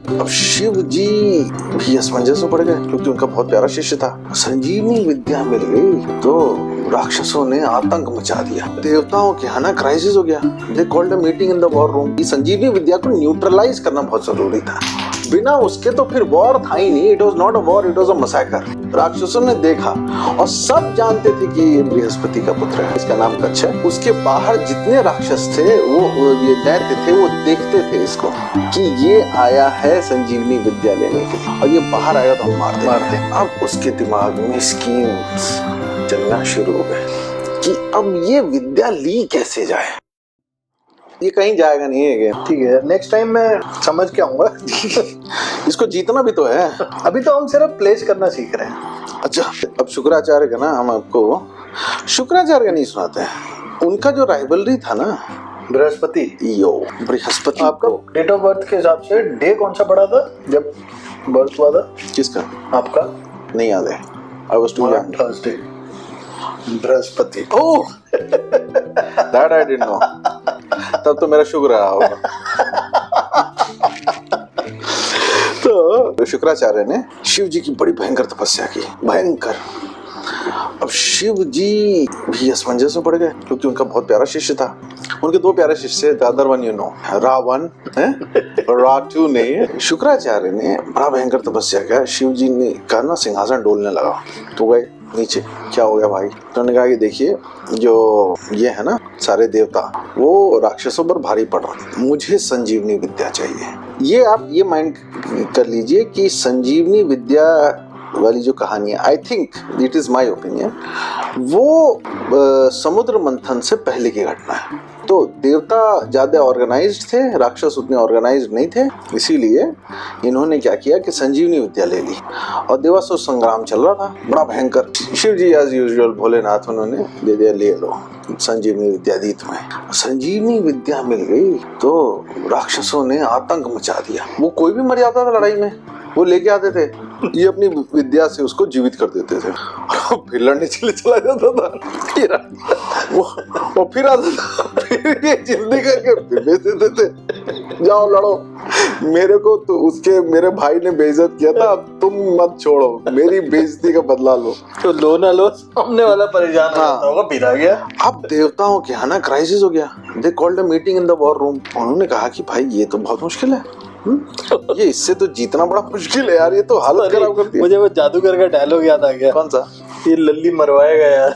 अब शिव जी भी असमंजस में पड़ गए क्योंकि उनका बहुत प्यारा शिष्य था। संजीवनी विद्या मिल गई तो राक्षसों ने आतंक मचा दिया। देवताओं के यहाँ ना क्राइसिस हो गया। They called a meeting in the war room. Sanjeevani Vidya को न्यूट्रलाइज करना बहुत जरूरी था। बिना उसके तो फिर वॉर था ही नहीं। It was not a war, it was a massacre. राक्षसों ने देखा और सब जानते थे कि ये बृहस्पति का पुत्र है, इसका नाम कच्छ है। उसके बाहर जितने राक्षस थे वो ये दैत्य थे, वो देखते थे इसको कि ये आया है संजीवनी विद्या लेने के लिए और ये बाहर आएगा तो हम मार दे। अब उसके दिमाग में स्कीम चलना शुरू हो गए कि अब ये विद्या ली कैसे जाए। ये कहीं जाएगा नहीं है। ठीक है, नेक्स्ट टाइम मैं समझ के आऊंगा। इसको जीतना भी तो है। अभी तो हम सिर्फ प्लेस करना सीख रहे हैं। अच्छा, अब शुक्राचार्य का ना हम आपको शुक्राचार्य का नहीं सुनाते हैं। उनका जो राइवलरी था ना बृहस्पति। बृहस्पति। आपका डेट ऑफ बर्थ के हिसाब से डे कौन सा पड़ा था जब बर्थ हुआ था? किसका? आपका? नहीं याद है। I was too young. Thursday. बृहस्पति। Oh, that I didn't know. तब तो मेरा शुक्र रहा होगा। तो शुक्राचार्य ने शिव जी की बड़ी भयंकर तपस्या की, भयंकर। अब शिव जी भी असमंजस में पड़ गए क्योंकि उनका बहुत प्यारा शिष्य था। उनके दो प्यारे शिष्य थे, other one you know, Ravan और राटू ने। शुक्राचार्य ने बड़ा भयंकर तपस्या किया। शिव जी ने कहा ना सिंहासन डोलने लगा तो गए नीचे। क्या हो गया भाई? तो उन्होंने कहा कि देखिए जो ये है ना सारे देवता वो राक्षसों पर भारी पड़ रहे, मुझे संजीवनी विद्या चाहिए। ये आप ये माइंड कर लीजिए कि संजीवनी विद्या वाली जो कहानी है, I think it is my opinion, वो समुद्र मंथन से पहले की घटना है। तो देवता ज्यादा ऑर्गेनाइज्ड थे, राक्षस उतने ऑर्गेनाइज्ड नहीं थे, इसीलिए इन्होंने क्या किया कि संजीवनी विद्या ले ली और देवासुर संग्राम चल रहा था बड़ा भयंकर। शिव जी एज यूजुअल भोलेनाथ उन्होंने दे दिया, ले लो संजीवनी विद्या दी तुम्हें। संजीवनी विद्या मिल गई तो राक्षसों ने आतंक मचा दिया। वो कोई भी मर जाता था लड़ाई में, वो लेके आते थे, ये अपनी विद्या से उसको जीवित कर देते थे। फिर लड़ने चले चला जाता था, फिर वो फिर आता था, फिर ये जिंदगी करके फिर बेच देते थे, जाओ लड़ो। मेरे को तो उसके मेरे भाई ने बेइज्जत किया था, अब तुम मत छोड़ो, मेरी बेइज्जती का बदला लो। तो लो ना लो, सामने वाला परेशान होगा, फिर आ गया। अब देवताओं के यहाँ ना क्राइसिस हो गया। They called a meeting in the war room. उन्होंने कहा कि भाई ये तो बहुत मुश्किल है, ये इससे तो जीतना बड़ा मुश्किल है यार, ये तो हालत खराब कर दी। मुझे वो जादूगर का डायलॉग याद आ गया। कौन सा? ये लल्ली मरवाएगा यार।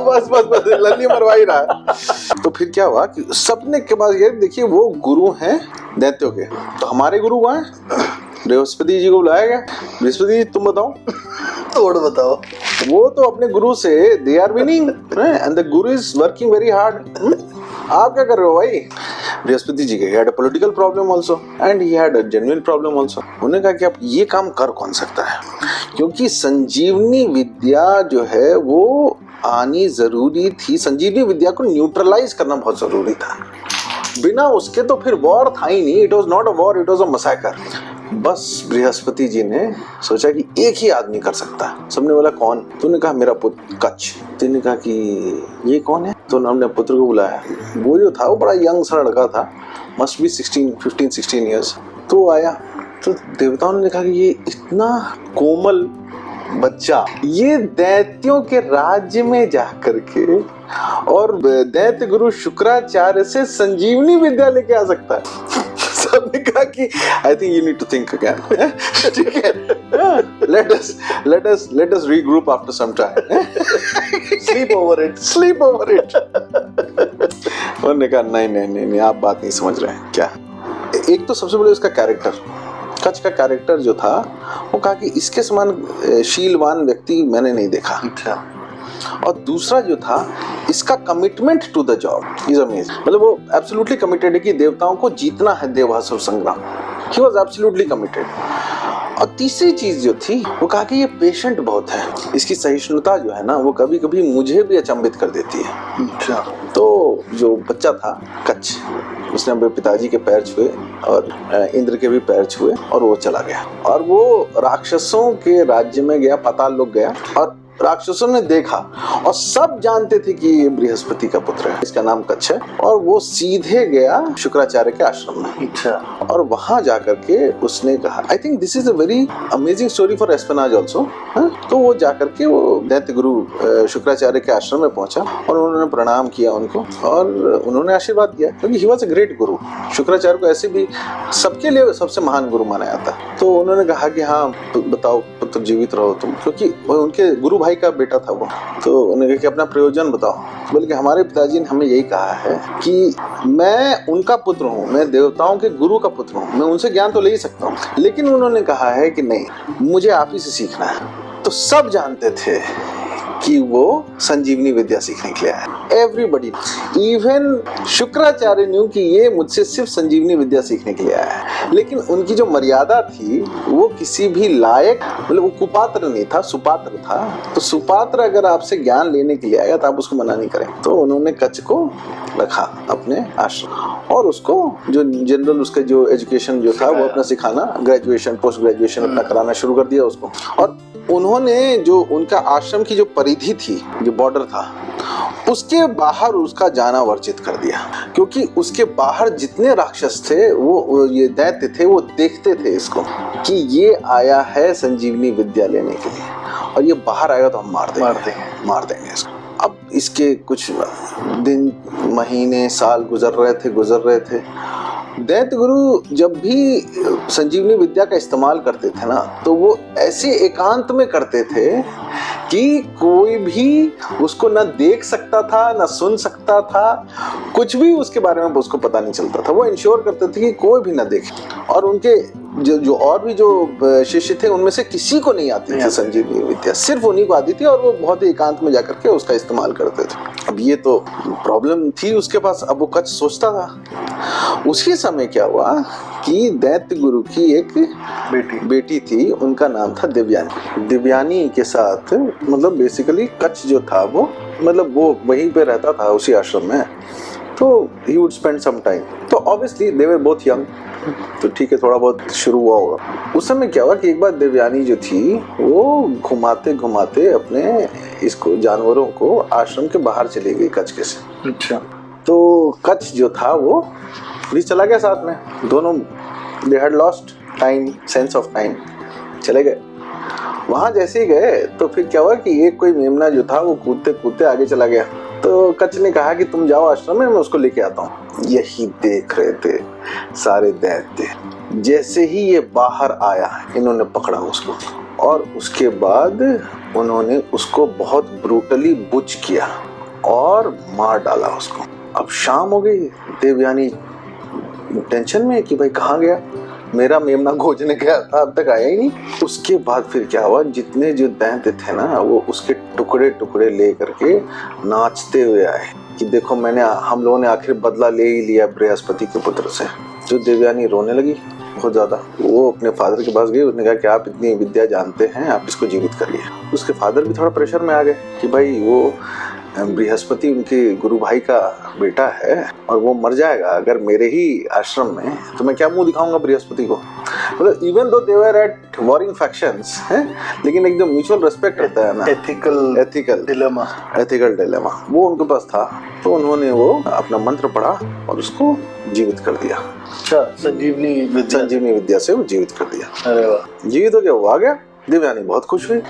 बस लल्ली मरवा ही रहा है। तो फिर क्या हुआ कि सबने के पास गए, देखिए वो गुरु हैं दैत्यों के, तो हमारे गुरु कहाँ हैं? बृहस्पति जी को बुलाया गया। बृहस्पति जी तुम बताओ, तोड़ बताओ। वो तो अपने गुरु से they are winning and the guru is working very hard. आप क्या कर रहे हो भाई? बृहस्पति जी के he had a political problem also and he had a genuine problem also। उन्होंने कहा कि आप ये काम कर कौन सकता है, क्योंकि संजीवनी विद्या जो है वो आनी जरूरी थी। संजीवनी विद्या को न्यूट्रलाइज करना बहुत जरूरी था। बिना उसके तो फिर वॉर था ही नहीं। It was not a war, it was a massacre. बस बृहस्पति जी ने सोचा कि एक ही आदमी कर सकता है। सबने बोला कौन? तो उन्होंने कहा मेरा पुत्र कच्छ। तो उन्होंने कहा कि ये कौन है? तो हमने पुत्र को बुलाया। वो जो था वो बड़ा यंग सा लड़का था, मस्ट बी 15-16 ईयर्स। तो आया तो देवताओं ने देखा कि ये इतना कोमल बच्चा ये दैत्यों के राज्य में जा करके और दैत्य गुरु शुक्राचार्य से संजीवनी विद्या लेके आ सकता है। सबने कहा कि I think you need to think again. ठीक है, let us regroup after some time। Sleep over it। उन्होंने कहा नहीं आप बात नहीं समझ रहे हैं। क्या? एक तो सबसे बड़े उसका कैरेक्टर, कच्छ का कैरेक्टर जो था, वो कहा कि इसके समान शीलवान व्यक्ति मैंने नहीं देखा। अच्छा। और दूसरा जो था इसका commitment to the job is amazing. मतलब वो एब्सोल्युटली कमिटेड है कि देवताओं को जीतना है देवासुर संग्राम। He was absolutely committed. और तीसरी चीज जो थी वो कहा कि ये पेशेंट बहुत है, इसकी सहिष्णुता जो है ना वो कभी कभी मुझे भी अचंभित कर देती है। अच्छा। तो जो बच्चा था कच्छ, उसने अपने पिताजी के पैर छुए और इंद्र के भी पैर छुए और वो चला गया और वो राक्षसों के राज्य में गया, पाताल लोक गया और राक्षसों ने देखा और सब जानते थे कि ये बृहस्पति का पुत्र है, इसका नाम कच्छ है, और वो सीधे गया शुक्राचार्य के आश्रम में। अच्छा। और वहां जाकर के उसने कहा, I think this is a very amazing story for espionage also. तो वो जाकर के वो दैत्य गुरु शुक्राचार्य के आश्रम में पहुंचा और उन्होंने प्रणाम किया उनको और उन्होंने आशीर्वाद दिया, क्योंकि ही वॉज अ ग्रेट गुरु। शुक्राचार्य को ऐसे भी सबके लिए सबसे महान गुरु माना जाता। तो उन्होंने कहा कि हाँ बताओ पुत्र, जीवित रहो तुम, क्योंकि उनके गुरु भाई का बेटा था वो। तो उन्होंने कहा कि अपना प्रयोजन बताओ। बल्कि हमारे पिताजी ने हमें यही कहा है कि मैं उनका पुत्र हूँ, मैं देवताओं के गुरु का पुत्र हूँ, मैं उनसे ज्ञान तो ले ही सकता हूँ, लेकिन उन्होंने कहा है कि नहीं, मुझे आप ही से सीखना है। तो सब जानते थे कि वो संजीवनी विद्या सीखने के लिए आया। एवरीबडी, इवन शुक्राचार्य न्यू कि ये मुझसे सिर्फ संजीवनी विद्या सीखने के लिए आया है, लेकिन उनकी जो मर्यादा थी वो किसी भी लायक, मतलब वो कुपात्र नहीं था, सुपात्र था। तो सुपात्र अगर आपसे ज्ञान लेने के लिए आया तो आप उसको मना नहीं करें। तो उन्होंने कच्छ को रखा अपने आश्रम और उसको जो जनरल उसका जो एजुकेशन जो था वो अपना सिखाना, ग्रेजुएशन पोस्ट ग्रेजुएशन अपना कराना शुरू कर दिया उसको। और उन्होंने जो उनका आश्रम की जो परिधि थी, जो बॉर्डर था, उसके बाहर उसका जाना वर्जित कर दिया, क्योंकि उसके बाहर जितने राक्षस थे वो ये दैत्य थे, वो देखते थे इसको कि ये आया है संजीवनी विद्या लेने के लिए और ये बाहर आएगा तो हम मार देंगे इसको। अब इसके कुछ दिन, महीने, साल गुजर रहे थे। दैत्य गुरु जब भी संजीवनी विद्या का इस्तेमाल करते थे ना, तो वो ऐसे एकांत में करते थे कि कोई भी उसको ना देख सकता था, ना सुन सकता था, कुछ भी उसके बारे में उसको पता नहीं चलता था। वो इंश्योर करते थे कि कोई भी ना देखे। और उनके जो और भी जो शिष्य थे उनमें से किसी को नहीं आती थी संजीवनी विद्या, सिर्फ उन्हीं को आती थी और वो बहुत ही एकांत में जाकर के उसका इस्तेमाल करते थे। अब ये तो प्रॉब्लम थी उसके पास। अब वो कच्छ सोचता था। उसी समय क्या हुआ कि दैत्य गुरु की एक बेटी थी, उनका नाम था दिव्यानी। दिव्यानी के साथ मतलब बेसिकली कच्छ जो था वो मतलब वो वहीं पे रहता था उसी आश्रम में। तो he would spend some time. तो obviously they were both young, तो ठीक है थोड़ा बहुत शुरू हुआ होगा। उस समय क्या हुआ कि एक बार देवयानी जो थी वो घुमाते घुमाते अपने इसको जानवरों को आश्रम के बाहर चली गई कच्छ के से। अच्छा। तो कच्छ जो था वो भी चला गया साथ में। दोनों they had lost time, sense of time, चले गए। वहां जैसे ही गए तो फिर क्या हुआ कि एक कोई मेमना जो था वो कूदते कूदते आगे चला गया। तो कच्छ ने कहा कि तुम जाओ आश्रम में, मैं उसको लेके आता हूँ। यही देख रहे थे सारे दैत्य। जैसे ही ये बाहर आया इन्होंने पकड़ा उसको और उसके बाद उन्होंने उसको बहुत ब्रूटली बुच किया और मार डाला उसको। अब शाम हो गई, देवयानी टेंशन में कि भाई कहाँ गया, मेरा मेमना खोजने गया था, अब तक आया ही नहीं। उसके बाद फिर क्या हुआ, जितने जो दैत्य थे ना वो उसके टुकड़े टुकड़े ले करके नाचते हुए आए कि देखो हम लोगों ने आखिर बदला ले ही लिया बृहस्पति के पुत्र से। जो देवयानी रोने लगी बहुत ज्यादा। वो अपने फादर के पास गई, उसने कहा कि आप इतनी विद्या जानते हैं, आप इसको जीवित करिए। उसके फादर भी थोड़ा प्रेशर में आ गए कि भाई वो बृहस्पति उनके गुरु भाई का बेटा है और वो मर जाएगा अगर मेरे ही आश्रम में, तो मैं क्या मुंह दिखाऊंगा बृहस्पति को। मतलब even though they were at warring factions हैं, लेकिन एकदम म्यूचुअल रेस्पेक्ट रहता है ना, एथिकल डिलेमा वो उनके पास था। तो उन्होंने वो अपना मंत्र पढ़ा और उसको जीवित कर दिया। अच्छा, संजीवनी विद्या से वो जीवित कर दिया। अरे वाह। जीवित हो गया, वो आ गया। दिव्यानी बहुत खुश हुई।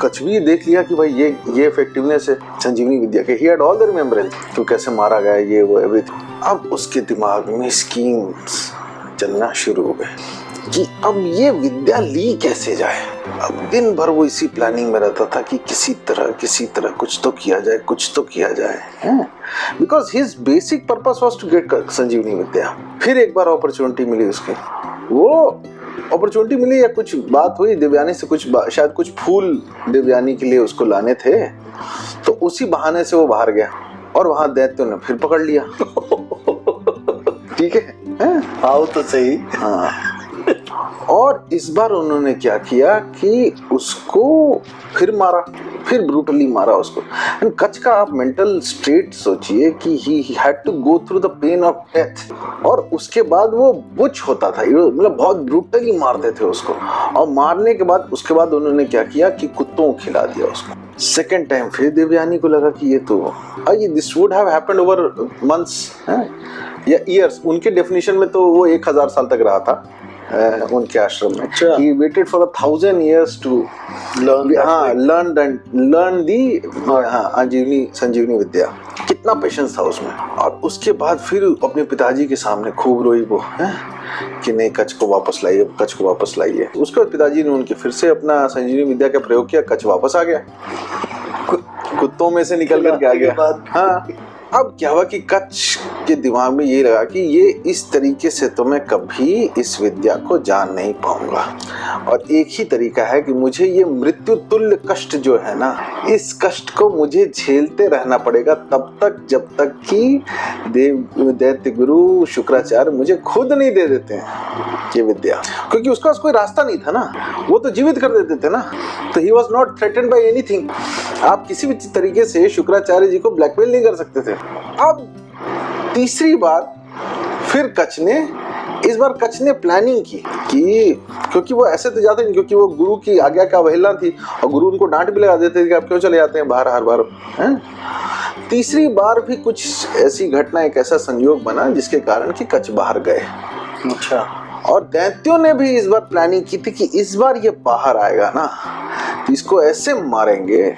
कच्छ भी देख लिया कि भाई ये इफेक्टिवनेस है संजीवनी विद्या के। He had all the remembrance तो कैसे मारा गया, ये वो एवरीथिंग। अब उसके दिमाग में स्कीम्स चलना शुरू हो गए कि अब ये विद्या ली कैसे जाए। अब दिन भर वो इसी प्लानिंग में रहता था कि किसी तरह कुछ तो किया जाए, because his basic purpose was to get Sanjeevani Vidya. फिर एक बार अपॉर्चुनिटी मिली उसकी, वो अपॉर्चुनिटी मिली या कुछ बात हुई देवयानी से, शायद कुछ फूल देवयानी के लिए उसको लाने थे, तो उसी बहाने से वो बाहर गया और वहां दैत्यों ने फिर पकड़ लिया। ठीक है, आओ तो सही। हाँ, और इस बार उन्होंने क्या किया कि उसको फिर मारा, फिर ब्रूटली मारा उसको। एंड कच का आप मेंटल स्टेट सोचिए कि he had to go through the pain of death, और उसके बाद वो बुच होता था, मतलब बहुत ब्रूटली मारते थे उसको। और मारने के बाद उसके बाद उन्होंने क्या किया कि कुत्तों को खिला दिया उसको। सेकेंड टाइम फिर देवयानी को लगा कि ये तो this would have happened over months या ईयर्स। उनके डेफिनेशन में तो वो 1000 साल तक रहा था उनके आश्रम में। He waited for 1000 years to learn the संजीवनी विद्या। कितना पेशेंस था उसमें। और उसके बाद फिर अपने पिताजी के सामने खूब रोई वो कि नहीं, कच को वापस लाइए, कच को वापस लाइए। उसके बाद पिताजी ने उनके फिर से अपना संजीवनी विद्या का प्रयोग किया, कच वापस आ गया, कुत्तों में से निकल कर आ गया। हाँ, अब क्या हुआ कि कच के दिमाग में ये लगा कि ये इस तरीके से तो मैं कभी इस विद्या को जान नहीं पाऊंगा, और एक ही तरीका है कि मुझे ये मृत्यु तुल्य कष्ट जो है ना, इस कष्ट को मुझे झेलते रहना पड़ेगा तब तक जब तक कि दैत्य गुरु शुक्राचार्य मुझे खुद नहीं दे देते हैं ये विद्या। क्योंकि उसका कोई रास्ता नहीं था ना, वो तो जीवित कर देते थे ना, तो he was not threatened by anything. आप किसी भी तरीके से शुक्राचार्य जी को ब्लैकमेल नहीं कर सकते थे। अब तीसरी बार फिर इस बार कच ने प्लानिंग की कि क्योंकि वो ऐसे तो जाते नहीं, क्योंकि वो गुरु की आज्ञा का अवहेलना थी और गुरु उनको डांट भी लगा देते थे कि आप क्यों चले जाते हैं बाहर हर बार। तीसरी बार भी कुछ ऐसी घटना, एक ऐसा संयोग बना जिसके कारण कि कच बाहर गए। अच्छा। और दैत्यों ने भी इस बार प्लानिंग की थी कि इस बार ये बाहर आएगा ना, इसको ऐसे मारेंगे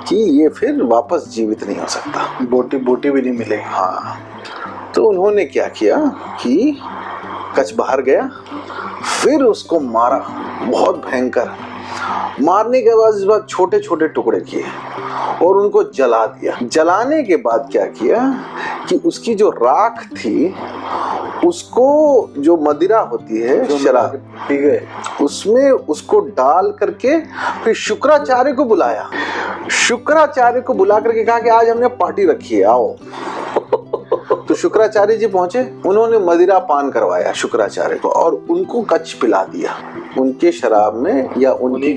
कि ये फिर वापस जीवित नहीं हो सकता, बोटी भी नहीं मिलेगी। हाँ, तो उन्होंने क्या किया कि कच बाहर गया, फिर उसको मारा बहुत भयंकर। मारने के बाद इस बार छोटे छोटे टुकड़े किए और उनको जला दिया। जलाने के बाद क्या किया कि उसकी जो राख थी उसको, जो मदिरा होती है शराब पी गए, उसमें उसको डाल करके फिर शुक्राचार्य को बुलाया। शुक्राचार्य को बुला करके कहा कि आज हमने पार्टी रखी है, आओ। तो शुक्राचार्य जी पहुंचे, उन्होंने मदिरा पान करवाया शुक्राचार्य को और उनको कच पिला दिया, उनके शराब में या उन्हीं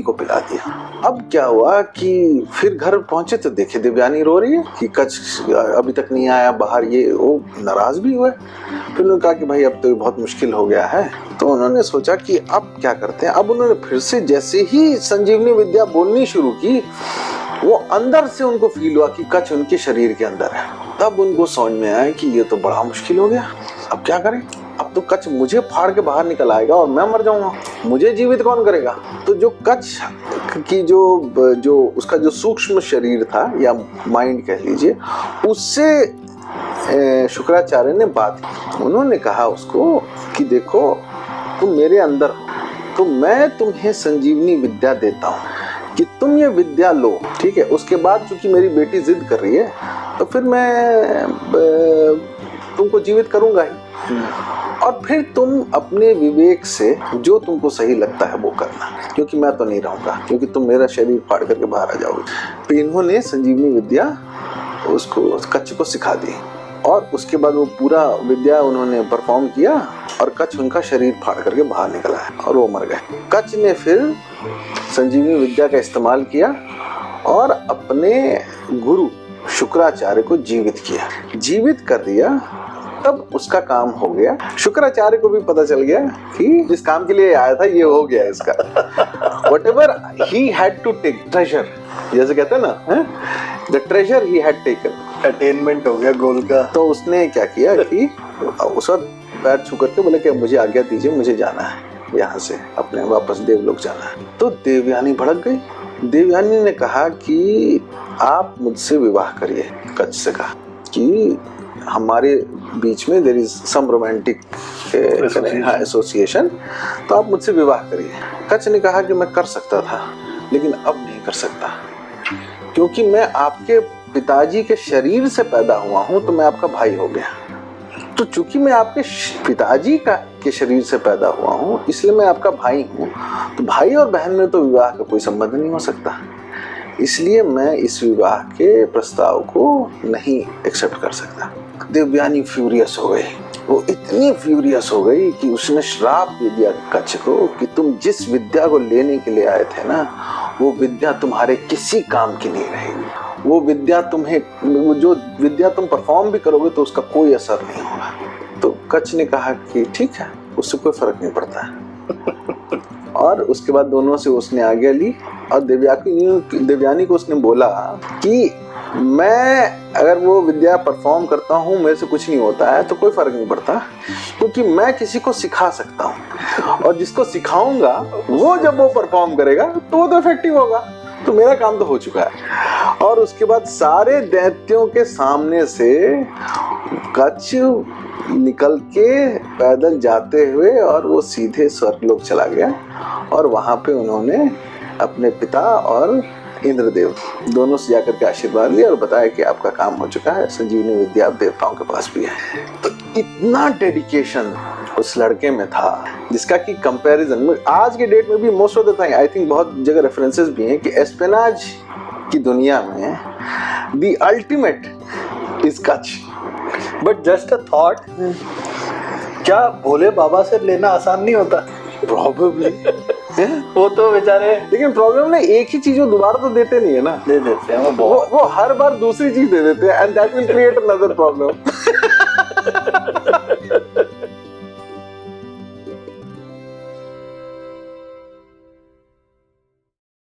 को पिला दिया। अब क्या हुआ कि फिर घर पहुंचे तो देखे देवयानी रो रही है कि कच अभी तक नहीं आया बाहर। ये वो नाराज भी हुए। फिर उन्होंने कहा कि भाई अब तो बहुत मुश्किल हो गया है। तो उन्होंने सोचा कि अब क्या करते हैं। अब उन्होंने फिर से जैसे ही संजीवनी विद्या बोलनी शुरू की, वो अंदर से उनको फील हुआ कि कच उनके शरीर के अंदर है। तब उनको समझ में आया कि ये तो बड़ा मुश्किल हो गया, अब क्या करें। अब तो कच मुझे फाड़ के बाहर निकल आएगा और मैं मर जाऊंगा, मुझे जीवित कौन करेगा। तो जो कच की जो उसका जो सूक्ष्म शरीर था या माइंड कह लीजिए, उससे शुक्राचार्य ने बात की। उन्होंने कहा उसको कि देखो तुम मेरे अंदर हो, तो मैं तुम्हें संजीवनी विद्या देता हूँ कि तुम ये विद्या लो, ठीक है। उसके बाद चूंकि मेरी बेटी जिद कर रही है तो फिर मैं तुमको जीवित करूंगा ही, और फिर तुम अपने विवेक से जो तुमको सही लगता है वो करना, क्योंकि मैं तो नहीं रहूंगा, क्योंकि तुम मेरा शरीर फाड़ करके बाहर आ जाओगे। तो इन्होंने संजीवनी विद्या उसको कच को सिखा दी और उसके बाद वो पूरा विद्या उन्होंने परफॉर्म किया और कच उनका शरीर फाड़ करके बाहर निकला है और वो मर गए। कच ने फिर संजीवनी विद्या का इस्तेमाल किया और अपने गुरु शुक्राचार्य को जीवित किया, जीवित कर दिया। तब उसका काम हो गया। शुक्राचार्य को भी पता चल गया कि जिस काम के लिए आया था ये हो गया इसका। Whatever he had to take, treasure, जैसे कहते हैं ना, the treasure he had taken, attainment हो गया गोल का। तो उसने क्या किया कि उस वक्त पैर छू करके बोले कि मुझे आज्ञा दीजिए, मुझे जाना है यहाँ से, अपने वापस देवलोक जाना है। तो देवयानी भड़क गई। देवयानी ने कहा कि आप मुझसे विवाह करिए। कच से कहा कि हमारे बीच में there is some romantic association, तो आप मुझसे विवाह करिए। कच ने कहा कि मैं कर सकता था लेकिन अब नहीं कर सकता, क्योंकि मैं आपके पिताजी के शरीर से पैदा हुआ हूं, तो मैं आपका भाई हो गया। तो चूंकि मैं आपके पिताजी के शरीर से पैदा हुआ हूं, इसलिए मैं आपका भाई हूं। तो भाई और बहन में तो विवाह का कोई संबंध नहीं हो सकता, इसलिए मैं इस विवाह के प्रस्ताव को नहीं एक्सेप्ट कर सकता। देवयानी फ्यूरियस हो गई। वो इतनी फ्यूरियस हो गई कि उसने श्राप दे दिया कच्छ को कि तुम जिस विद्या को लेने के लिए आए थे ना, वो विद्या तुम्हारे किसी काम की नहीं रहेगी। वो विद्या जो विद्या तुम परफॉर्म भी करोगे तो उसका कोई असर नहीं होगा। तो कच्छ ने कहा कि ठीक है, उससे कोई फर्क नहीं पड़ता। और उसके बाद दोनों से उसने आज्ञा ली और देवयानी को उसने बोला कि मैं अगर वो विद्या परफॉर्म करता हूँ, मेरे से कुछ नहीं होता है तो कोई फर्क नहीं पड़ता, क्योंकि मैं किसी को सिखा सकता हूँ और जिसको सिखाऊंगा वो जब वो परफॉर्म करेगा तो वो तो इफेक्टिव होगा, तो मेरा काम तो हो चुका है। और उसके बाद सारे दैत्यों के सामने से कच्छ निकल के पैदल जाते हुए और वो सीधे स्वर्गलोक चला गया और वहां पे उन्होंने अपने पिता और इंद्रदेव दोनों से जाकर के आशीर्वाद लिया और बताया कि आपका काम हो चुका है, संजीवनी विद्या आप देवताओं के पास भी है। तो इतना डेडिकेशन उस लड़के में था जिसका कि कंपैरिजन आज के डेट में भी most of the time I think बहुत जगह रेफरेंसेस भी हैं कि एस्पेनाज की दुनिया में the ultimate is Kutch. But just a thought, क्या भोले बाबा से लेना आसान नहीं होता? प्रॉब्लली वो तो बेचारे, लेकिन प्रॉब्लम ना एक ही चीज वो दोबारा तो देते नहीं है ना, दे देते हैं वो हर बार दूसरी चीज दे देते हैं and that will create another problem.